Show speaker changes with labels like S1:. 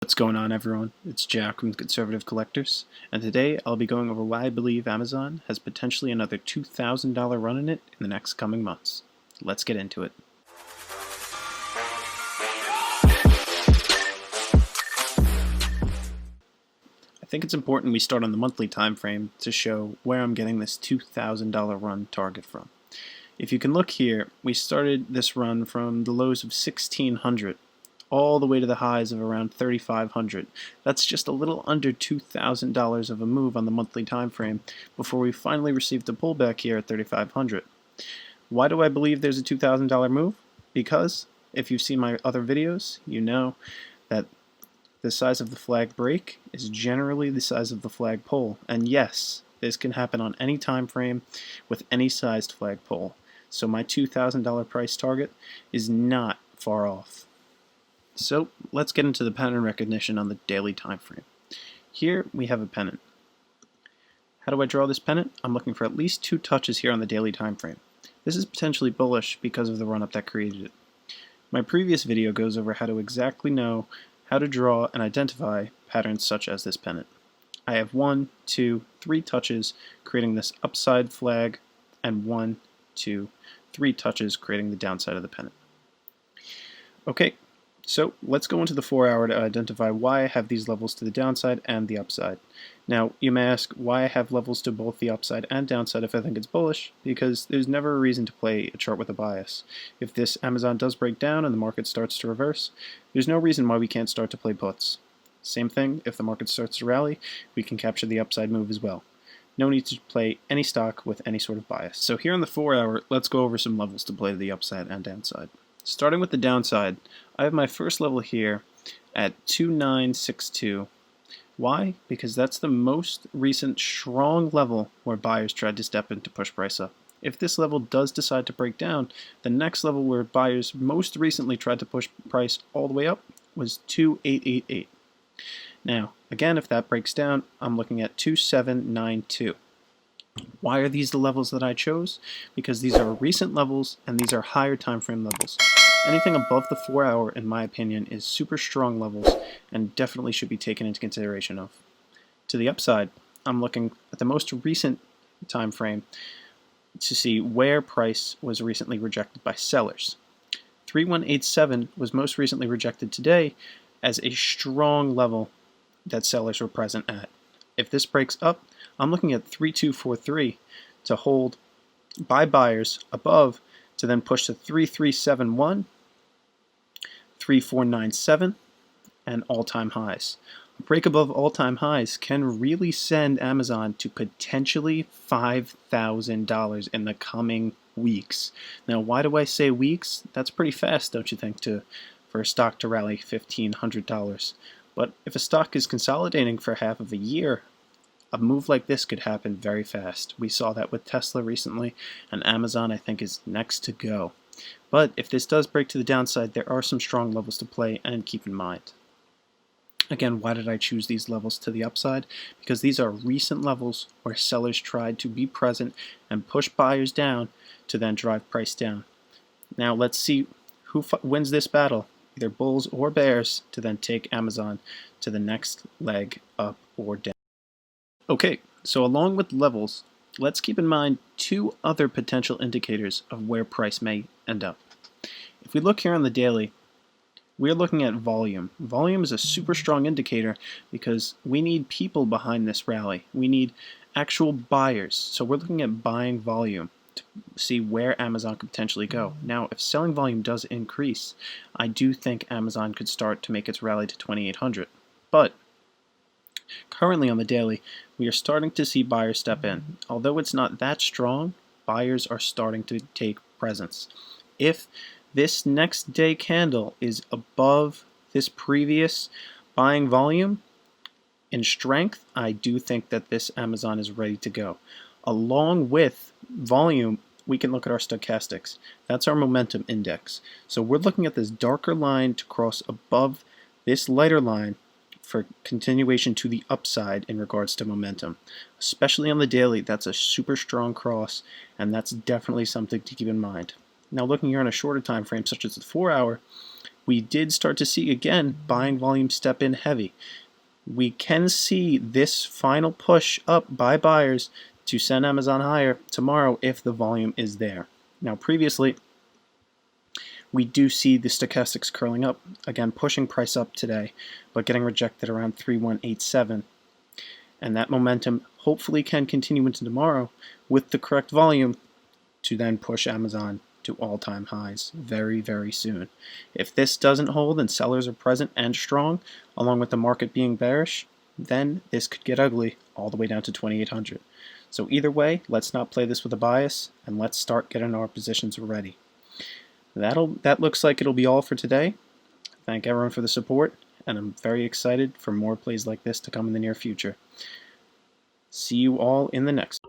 S1: What's going on, everyone? It's Jack from Conservative Collectors, and today I'll be going over why I believe Amazon has potentially another $2,000 run in it in the next coming months. Let's get into it. I think it's important we start on the monthly time frame to show where I'm getting this $2,000 run target from. If you can look here, we started this run from the lows of 1,600 all the way to the highs of around 3,500. That's just a little under $2,000 of a move on the monthly time frame before we finally received a pullback here at 3,500. Why do I believe there's a $2,000 move? Because if you've seen my other videos, you know that the size of the flag break is generally the size of the flag pole. And yes, this can happen on any time frame with any sized flag pole. So my $2,000 price target is not far off. So let's get into the pattern recognition on the daily time frame. Here we have a pennant. How do I draw this pennant? I'm looking for at least 2 touches here on the daily time frame. This is potentially bullish because of the run-up that created it. My previous video goes over how to exactly know how to draw and identify patterns such as this pennant. I have 1, 2, 3 touches creating this upside flag, and 1, 2, 3 touches creating the downside of the pennant. Okay. So let's go into the 4-hour to identify why I have these levels to the downside and the upside. Now you may ask why I have levels to both the upside and downside if I think it's bullish, because there's never a reason to play a chart with a bias. If this Amazon does break down and the market starts to reverse, there's no reason why we can't start to play puts. Same thing, if the market starts to rally, we can capture the upside move as well. No need to play any stock with any sort of bias. So here on the 4-hour, let's go over some levels to play to the upside and downside. Starting with the downside, I have my first level here at 2962. Why? Because that's the most recent strong level where buyers tried to step in to push price up. If this level does decide to break down, the next level where buyers most recently tried to push price all the way up was 2888. Now, again, if that breaks down, I'm looking at 2792. Why are these the levels that I chose? Because these are recent levels and these are higher time frame levels. Anything above the 4-hour, in my opinion, is super strong levels and definitely should be taken into consideration of. To the upside, I'm looking at the most recent time frame to see where price was recently rejected by sellers. 3187 was most recently rejected today as a strong level that sellers were present at. If this breaks up, I'm looking at 3243 to hold by buyers above to then push to 3371, 3497, and all-time highs. A break above all-time highs can really send Amazon to potentially $5,000 in the coming weeks. Now, why do I say weeks? That's pretty fast, don't you think, for a stock to rally $1,500. But if a stock is consolidating for half of a year, a move like this could happen very fast. We saw that with Tesla recently, and Amazon I think is next to go. But if this does break to the downside, there are some strong levels to play and keep in mind. Again, why did I choose these levels to the upside? Because these are recent levels where sellers tried to be present and push buyers down to then drive price down. Now let's see who wins this battle, either bulls or bears, to then take Amazon to the next leg up or down. Okay, so along with levels, let's keep in mind 2 other potential indicators of where price may end up. If we look here on the daily, we're looking at volume. Volume is a super strong indicator because we need people behind this rally. We need actual buyers. So we're looking at buying volume to see where Amazon could potentially go. Now, if selling volume does increase, I do think Amazon could start to make its rally to 2800. But currently on the daily, we are starting to see buyers step in. Although it's not that strong, buyers are starting to take presence. If this next day candle is above this previous buying volume in strength, I do think that this Amazon is ready to go. Along with volume, we can look at our stochastics. That's our momentum index. So we're looking at this darker line to cross above this lighter line for continuation to the upside in regards to momentum. Especially on the daily, that's a super strong cross, and that's definitely something to keep in mind. Now looking here on a shorter time frame, such as the 4-hour, we did start to see again buying volume step in heavy. We can see this final push up by buyers to send Amazon higher tomorrow if the volume is there. Now previously, we do see the stochastics curling up, again pushing price up today, but getting rejected around 3187. And that momentum hopefully can continue into tomorrow with the correct volume to then push Amazon to all-time highs very, very soon. If this doesn't hold and sellers are present and strong, along with the market being bearish, then this could get ugly all the way down to 2800. So either way, let's not play this with a bias, and let's start getting our positions ready. That looks like it'll be all for today. Thank everyone for the support, and I'm very excited for more plays like this to come in the near future. See you all in the next.